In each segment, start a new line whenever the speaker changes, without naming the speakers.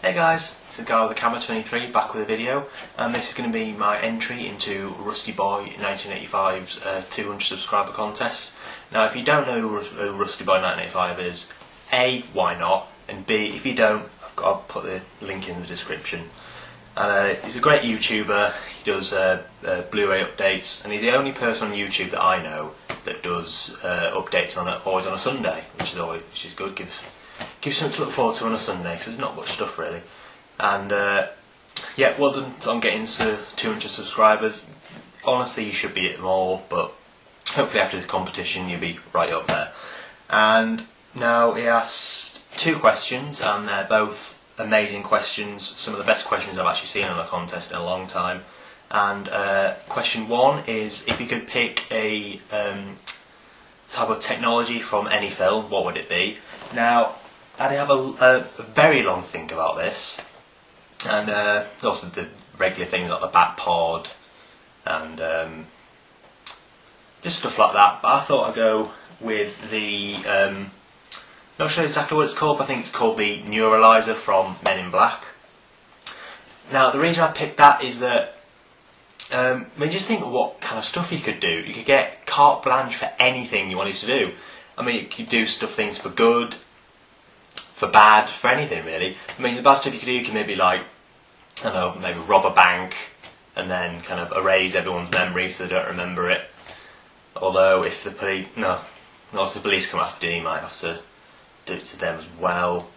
Hey guys, it's the guy with the camera 23 back with a video, and this is going to be my entry into RUSTYBOI1985'S 200 subscriber contest. Now if you don't know who RUSTYBOI1985 is, A, why not, and B, if you don't, I'll put the link in the description. And he's a great YouTuber. He does Blu-ray updates, and he's the only person on YouTube that I know that does updates always on a Sunday, which is good. Gives something to look forward to on a Sunday, because there's not much stuff really. And yeah, well done on getting to 200 subscribers. Honestly, you should be at more, but hopefully after this competition you'll be right up there. And now he asked two questions, and they're both amazing questions, some of the best questions I've actually seen on a contest in a long time. And question one is, if you could pick a type of technology from any film, what would it be? Now, I had a very long think about this, and also the regular things like the back pod and just stuff like that. But I thought I'd go with the not sure exactly what it's called, but I think it's called the Neuralizer from Men in Black. Now the reason I picked that is that just think of what kind of stuff you could do. You could get carte blanche for anything you wanted to do. I mean, you could do things for good, for bad, for anything really. I mean, the bad stuff you could do, you can maybe like, I don't know, maybe rob a bank and then kind of erase everyone's memory so they don't remember it. Although if the police, if the police come after you, you might have to do it to them as well.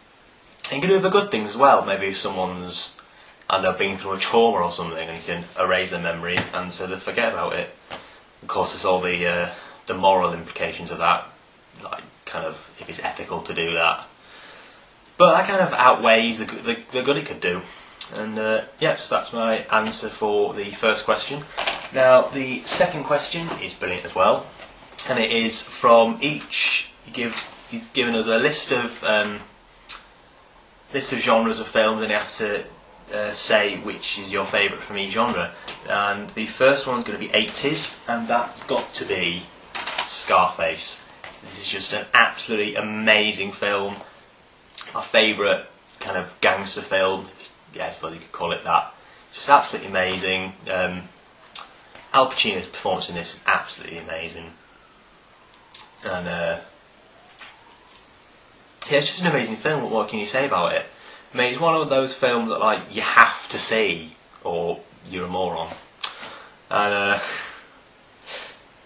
And you can do it for good things as well. Maybe if someone's, I don't know, been through a trauma or something, and you can erase their memory and so they forget about it. Of course, there's all the moral implications of that, like kind of if it's ethical to do that. But that kind of outweighs the good it could do. And yeah, so that's my answer for the first question. Now the second question is brilliant as well, and it is from each. He's given us a list of genres of films, and you have to say which is your favourite from each genre. And the first one's going to be 80s, and that's got to be Scarface. This is just an absolutely amazing film. My favourite kind of gangster film, yeah, I suppose you could call it that. Just absolutely amazing. Al Pacino's performance in this is absolutely amazing. And yeah, it's just an amazing film. What can you say about it? I mean, it's one of those films that like you have to see or you're a moron. And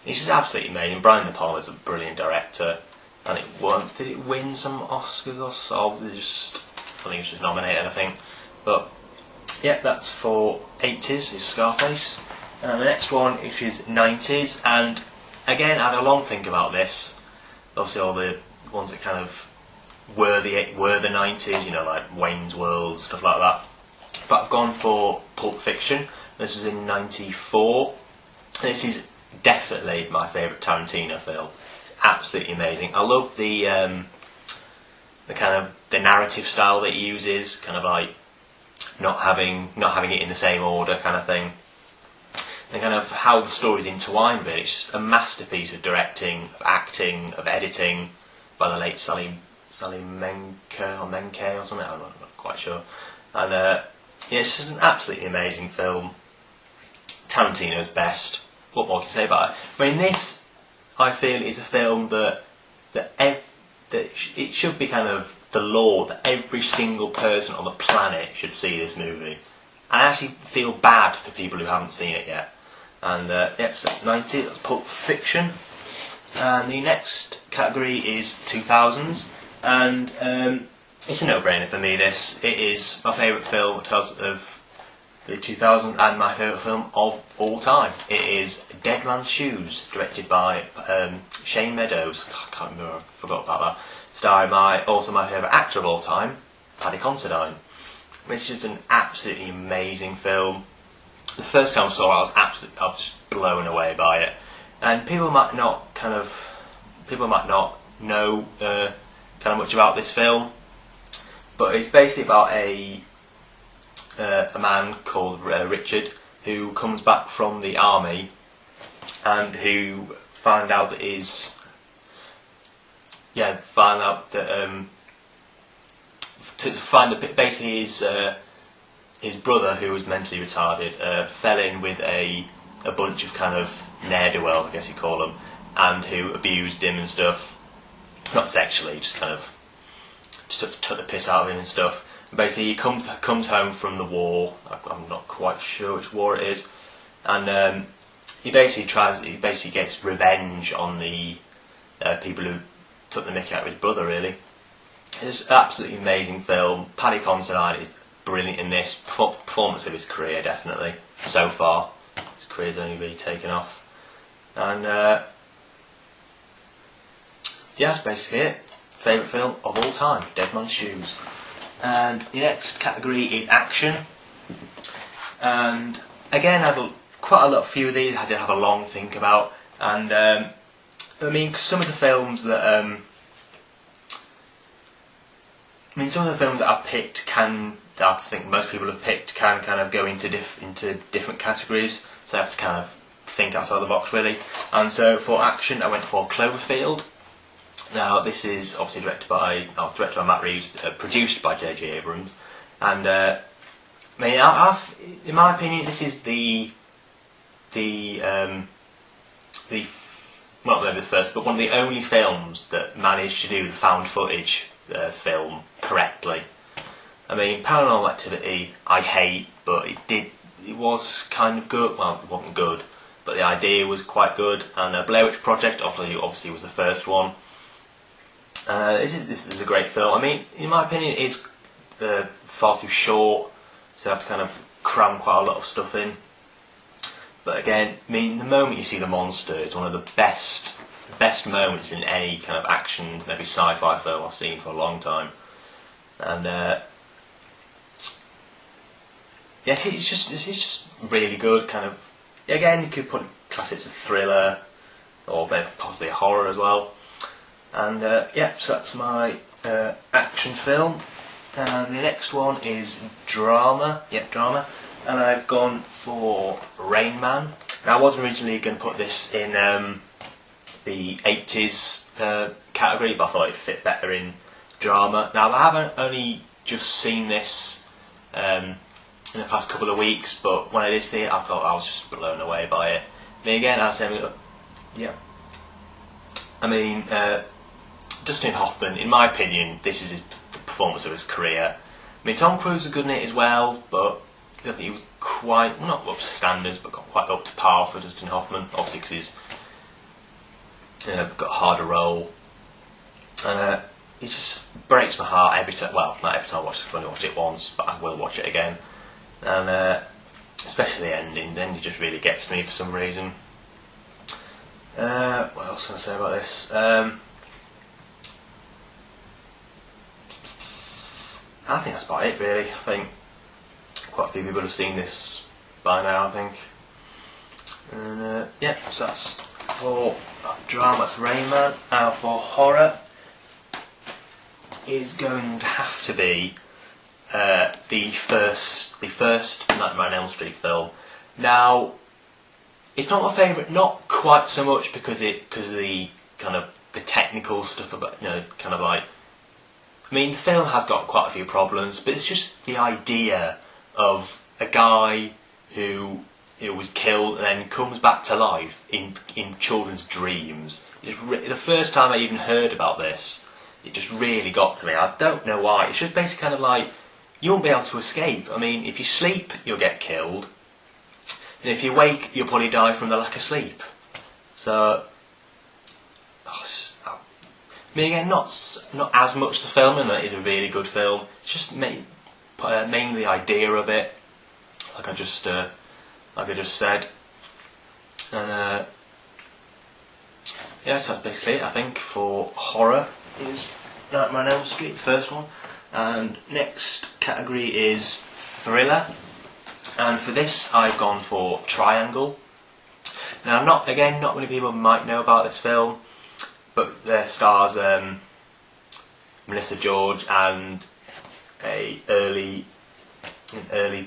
it's just absolutely amazing. Brian De Palma's a brilliant director. And it won. Did it win some Oscars or so? I think it was just nominated, I think. But yeah, that's for 80s, is Scarface. And the next one, which is 90s, and again, I had a long think about this. Obviously, all the ones that kind of were the 90s, you know, like Wayne's World, stuff like that. But I've gone for Pulp Fiction. This was in '94. This is definitely my favourite Tarantino film. Absolutely amazing. I love the kind of the narrative style that he uses, kind of like not having it in the same order kind of thing, and kind of how the story's intertwined with it. It's just a masterpiece of directing, of acting, of editing by the late Sally Menke or something. I'm not quite sure. And yeah, it's just an absolutely amazing film. Tarantino's best. What more can you say about it? I mean, this, I feel, is a film that it should be kind of the law that every single person on the planet should see this movie. I actually feel bad for people who haven't seen it yet. And yeah, so 90, that's Pulp Fiction. And the next category is 2000s, and it's a no-brainer for me. This, it is my favourite film of the 2000s and my favourite film of all time. It is Dead Man's Shoes, directed by Shane Meadows. I can't remember, I forgot about that. Starring also my favourite actor of all time, Paddy Considine. It's just an absolutely amazing film. The first time I saw it, I was just blown away by it. And people might not know kind of much about this film, but it's basically about a man called Richard who comes back from the army and who found out that to find basically his brother, who was mentally retarded, fell in with a bunch of kind of ne'er-do-well, I guess you call them, and who abused him and stuff. Not sexually, just kind of took the piss out of him and stuff. And basically, he comes home from the war. I'm not quite sure which war it is, and he basically gets revenge on the people who took the mickey out of his brother. Really, it's an absolutely amazing film. Paddy Considine is brilliant in this. Performance of his career, definitely so far. His career's only really taken off, and yeah, that's basically it. Favourite film of all time, Dead Man's Shoes. And the next category is action. And again, I had quite a few of these I did have a long think about. And I mean, some of the films that some of the films that I've picked that I think most people have picked can kind of go into different categories. So I have to kind of think outside the box really. And so for action, I went for Cloverfield. Now, this is obviously directed by Matt Reeves, produced by J.J. Abrams, and I mean, in my opinion, this is not maybe the first, but one of the only films that managed to do the found footage film correctly. I mean, Paranormal Activity I hate, but it was kind of good. Well, it wasn't good, but the idea was quite good. And Blair Witch Project obviously was the first one. This is a great film. I mean, in my opinion, it is far too short, so I have to kind of cram quite a lot of stuff in. But again, I mean, the moment you see the monster, it's one of the best moments in any kind of action, maybe sci-fi film I've seen for a long time. And yeah, it's just really good. Kind of, again, you could class it as a thriller, or maybe possibly a horror as well. And yeah, so that's my action film. And the next one is drama. Yep, drama. And I've gone for Rain Man. Now, I was originally going to put this in the 80s category, but I thought it'd fit better in drama. Now, I haven't only just seen this in the past couple of weeks, but when I did see it, I thought I was just blown away by it. I mean, again, yeah. I mean, Dustin Hoffman, in my opinion, this is the performance of his career. I mean, Tom Cruise was good in it as well, but I think he was quite, not up to standards, but quite up to par for Dustin Hoffman, obviously because he's got a harder role. And it just breaks my heart every time, well, not every time I watch it, I've only watched it once, but I will watch it again. And especially the ending, then it just really gets to me for some reason. What else can I say about this? I think that's about it really. I think quite a few people have seen this by now, I think. And yeah, so that's for drama, that's Rain Man. Now for horror is going to have to be the first Nightmare on Elm Street film. Now, it's not my favourite, not quite so much because of the kind of the technical stuff about, kind of like, I mean, the film has got quite a few problems, but it's just the idea of a guy who was killed and then comes back to life in children's dreams. The first time I even heard about this, it just really got to me. I don't know why. It's just basically kind of like, you won't be able to escape. I mean, if you sleep, you'll get killed. And if you wake, you'll probably die from the lack of sleep. So, I mean, again, not as much the film, and that is a really good film. It's just mainly the idea of it, like I just said. And yeah, so that's basically it. I think for horror is Nightmare on Elm Street, the first one, and next category is thriller. And for this, I've gone for Triangle. Now, not many people might know about this film, but there stars Melissa George and an early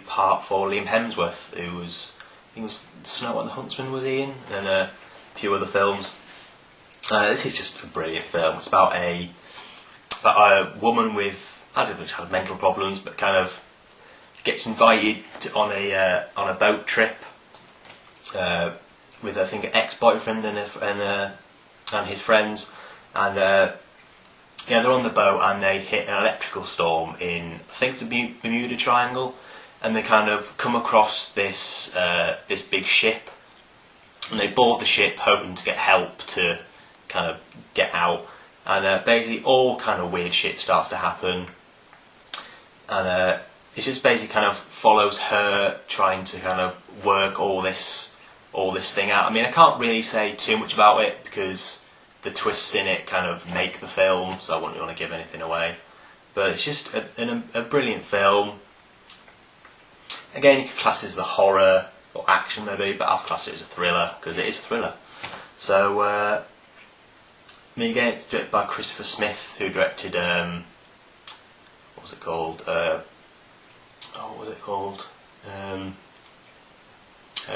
part for Liam Hemsworth, who was, I think it was Snow White and the Huntsman was he in, and a few other films. This is just a brilliant film. It's about a woman with I don't know if had mental problems, but kind of gets invited on a boat trip with, I think, an ex-boyfriend and his friends, and yeah, they're on the boat and they hit an electrical storm in, I think it's the Bermuda Triangle, and they kind of come across this this big ship, and they board the ship hoping to get help to kind of get out, and basically all kind of weird shit starts to happen, and it just basically kind of follows her trying to kind of work all this thing out. I mean, I can't really say too much about it because the twists in it kind of make the film, so I wouldn't want to give anything away. But it's just a brilliant film. Again, you could class it as a horror or action maybe, but I've classed it as a thriller because it is a thriller. So, I mean, again, it's directed by Christopher Smith, who directed, what was it called? What was it called?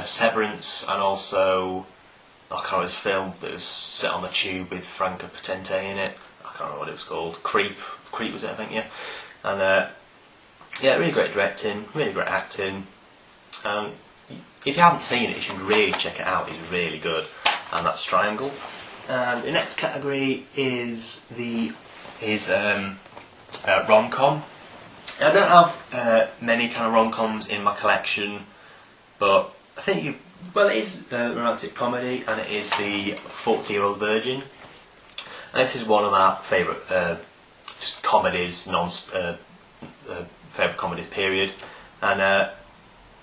Severance, and also, I can't remember his film that was set on the tube with Franco Potente in it. I can't remember what it was called. Creep was it, I think, yeah. And yeah, really great directing, really great acting. If you haven't seen it, you should really check it out. It's really good. And that's Triangle. And the next category is rom-com. I don't have many kind of rom-coms in my collection, but I think well, it is a romantic comedy, and it is the 40-Year-Old Virgin. And this is one of my favourite just comedies, favourite comedies period, and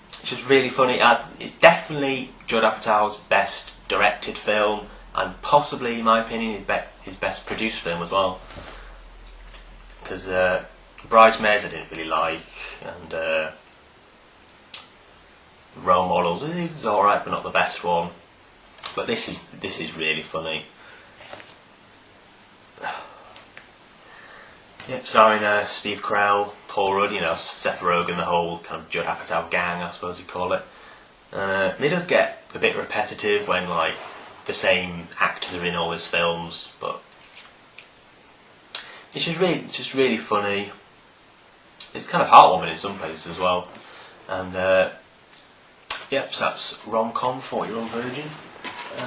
it's just really funny. It's definitely Judd Apatow's best directed film, and possibly, in my opinion, his best produced film as well. Because Bridesmaids I didn't really like, and Role Models is alright, but not the best one. But this is really funny. Yeah, starring Steve Carell, Paul Rudd, you know, Seth Rogen, the whole kind of Judd Apatow gang, I suppose you'd call it. And it does get a bit repetitive when like the same actors are in all his films, but it's just really funny. It's kind of heartwarming in some places as well. And yep, so that's rom-com, 40-Year-Old Virgin.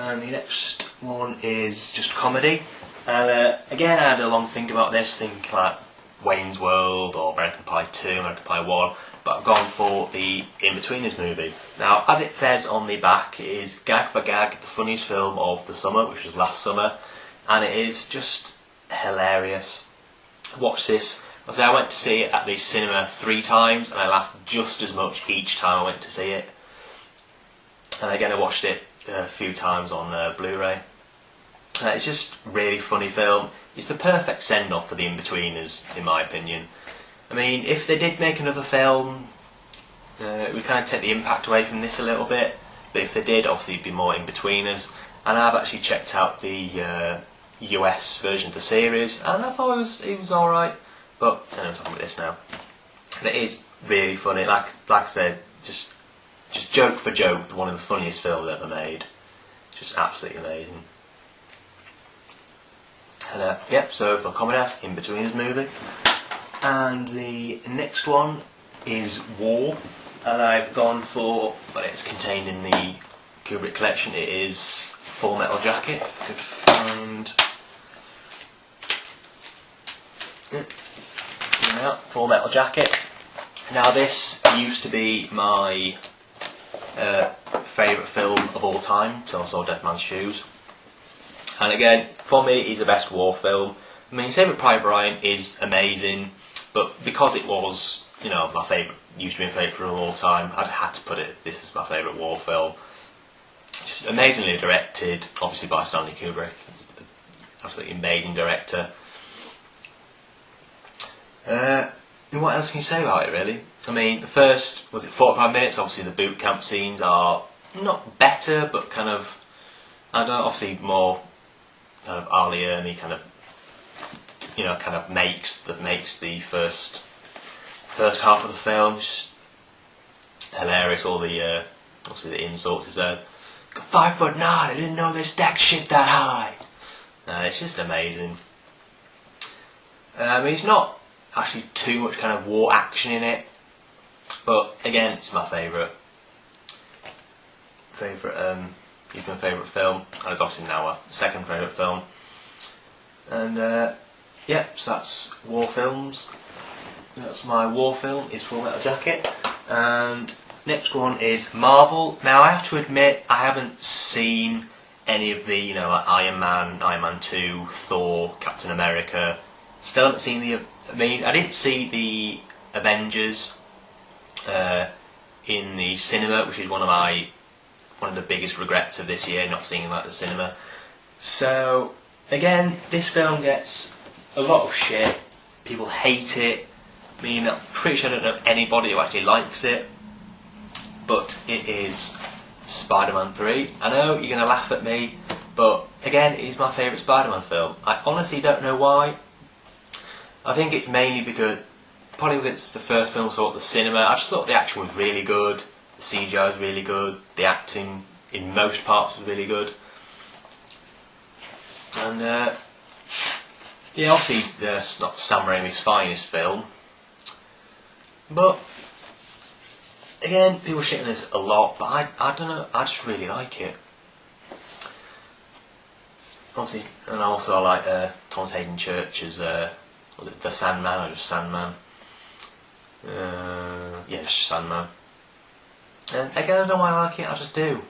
And the next one is just comedy. And again, I had a long think about this, thinking like Wayne's World or American Pie 2, American Pie 1, but I've gone for the In-Betweeners movie. Now, as it says on the back, it is gag for gag the funniest film of the summer, which was last summer, and it is just hilarious. Watch this. I went to see it at the cinema 3 times, and I laughed just as much each time I went to see it. And again, I watched it a few times on Blu-ray. It's just a really funny film. It's the perfect send-off for the In-Betweeners, in my opinion. I mean, if they did make another film, it would kind of take the impact away from this a little bit. But if they did, obviously it'd be more In-Betweeners. And I've actually checked out the US version of the series, and I thought it was alright. But I'm talking about this now. And it is really funny. Like I said, just joke for joke, one of the funniest films ever made. Just absolutely amazing. And yep, so for comedy, that's In-Betweeners movie. And the next one is War, and I've gone for, well, it's contained in the Kubrick collection, it is Full Metal Jacket, if I could find... Yeah, Full Metal Jacket. Now this used to be my favourite film of all time, till I saw Dead Man's Shoes. And again, for me, it's the best war film. I mean, Saving Private Ryan is amazing, but because it was, you know, my favourite, used to be my favourite film of all time, I'd had to put it, this is my favourite war film. Just amazingly directed, obviously by Stanley Kubrick. Absolutely amazing director. What else can you say about it, really? I mean, the first, 45 minutes, obviously the boot camp scenes are not better, but kind of, I don't know, obviously more kind of Ali Ermey kind of, you know, kind of makes the first half of the film just hilarious. All the obviously the insults is there. 5'9", I didn't know they stacked shit that high. It's just amazing. I mean, it's not actually too much kind of war action in it. But again, it's my favourite film, and it's obviously now a second favourite film. And yeah, so that's war films. That's my war film, is Full Metal Jacket. And next one is Marvel. Now I have to admit, I haven't seen any of the, you know, like Iron Man 2, Thor, Captain America. Still haven't seen I didn't see the Avengers in the cinema, which is one of the biggest regrets of this year, not seeing that at the cinema. So again, this film gets a lot of shit. People hate it. I mean, I'm pretty sure I don't know anybody who actually likes it. But it is Spider-Man 3. I know you're going to laugh at me, but again, it is my favourite Spider-Man film. I honestly don't know why. I think it's mainly because, probably because it's the first film I saw at the cinema. I just thought the action was really good, the CGI was really good, the acting in most parts was really good. And yeah, obviously it's not Sam Raimi's finest film, but again, people shit on this a lot, but I don't know, I just really like it. Obviously, and also I like Thomas Hayden Church's The Sandman, or just Sandman. Yeah, just Sandman. And again, I don't know why I like it, I just do.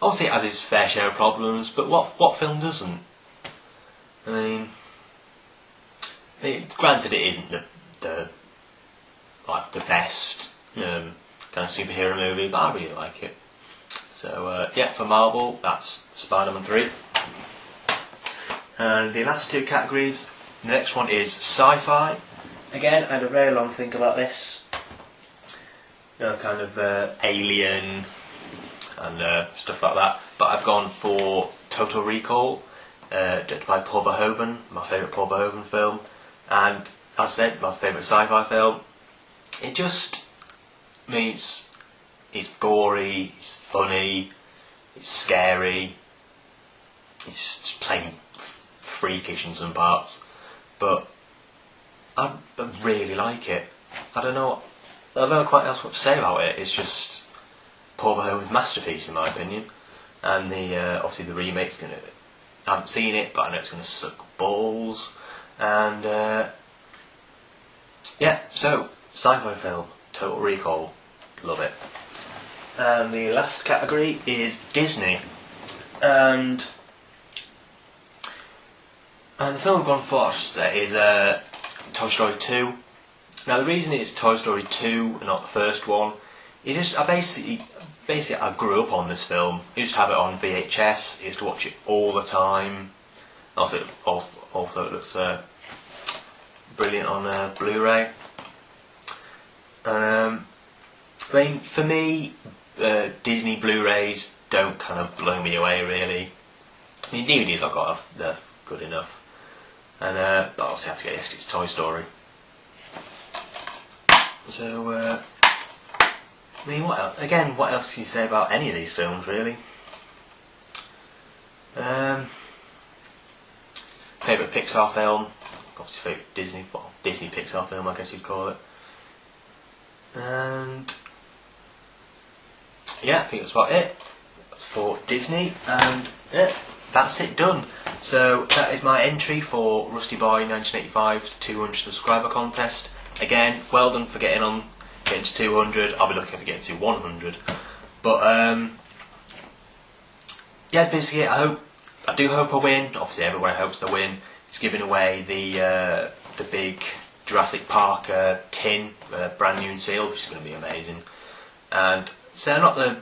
Obviously it has its fair share of problems, but what film doesn't? I mean, granted it isn't the best kind of superhero movie, but I really like it. So yeah, for Marvel, that's Spider-Man 3. And the last two categories, the next one is sci-fi. Again, I had a very long think about this. You know, kind of Alien and stuff like that. But I've gone for Total Recall, directed by Paul Verhoeven, my favourite Paul Verhoeven film. And as I said, my favourite sci-fi film. It just means it's gory, it's funny, it's scary, it's just plain freakish in some parts, but I really like it. I don't know quite else what to say about it. It's just Paul Verhoeven's masterpiece in my opinion, and the obviously the remake's gonna. I haven't seen it, but I know it's gonna suck balls, and yeah. So sci-fi film, Total Recall, love it. And the last category is Disney, and the film I've gone for is Toy Story 2. Now the reason it's Toy Story 2 and not the first one is just I grew up on this film. I used to have it on VHS. I used to watch it all the time. Also it looks brilliant on Blu-ray. And I mean, for me, Disney Blu-rays don't kind of blow me away really. I mean, DVDs I've got, they're good enough. And but I also have to get this 'cause it's Toy Story. So I mean, what else can you say about any of these films really? Favourite Pixar film, obviously favourite Disney Pixar film I guess you'd call it. And yeah, I think that's about it. That's for Disney, and yeah, that's it done. So that is my entry for RUSTYBOI1985's 200 subscriber contest. Again, well done for getting to 200. I'll be looking for getting to 100. But yeah, basically it. I do hope I win. Obviously everybody hopes to win. It's giving away the big Jurassic Park tin, brand new and sealed, which is going to be amazing. And so I'm not the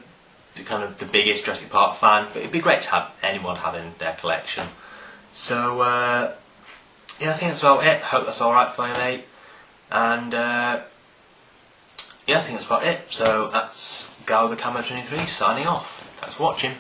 kind of the biggest Jurassic Park fan, but it'd be great to have anyone having their collection. So yeah, I think that's about it. Hope that's alright for you, mate. And yeah, I think that's about it. So that's Guy with the Camera 23 signing off. Thanks for watching.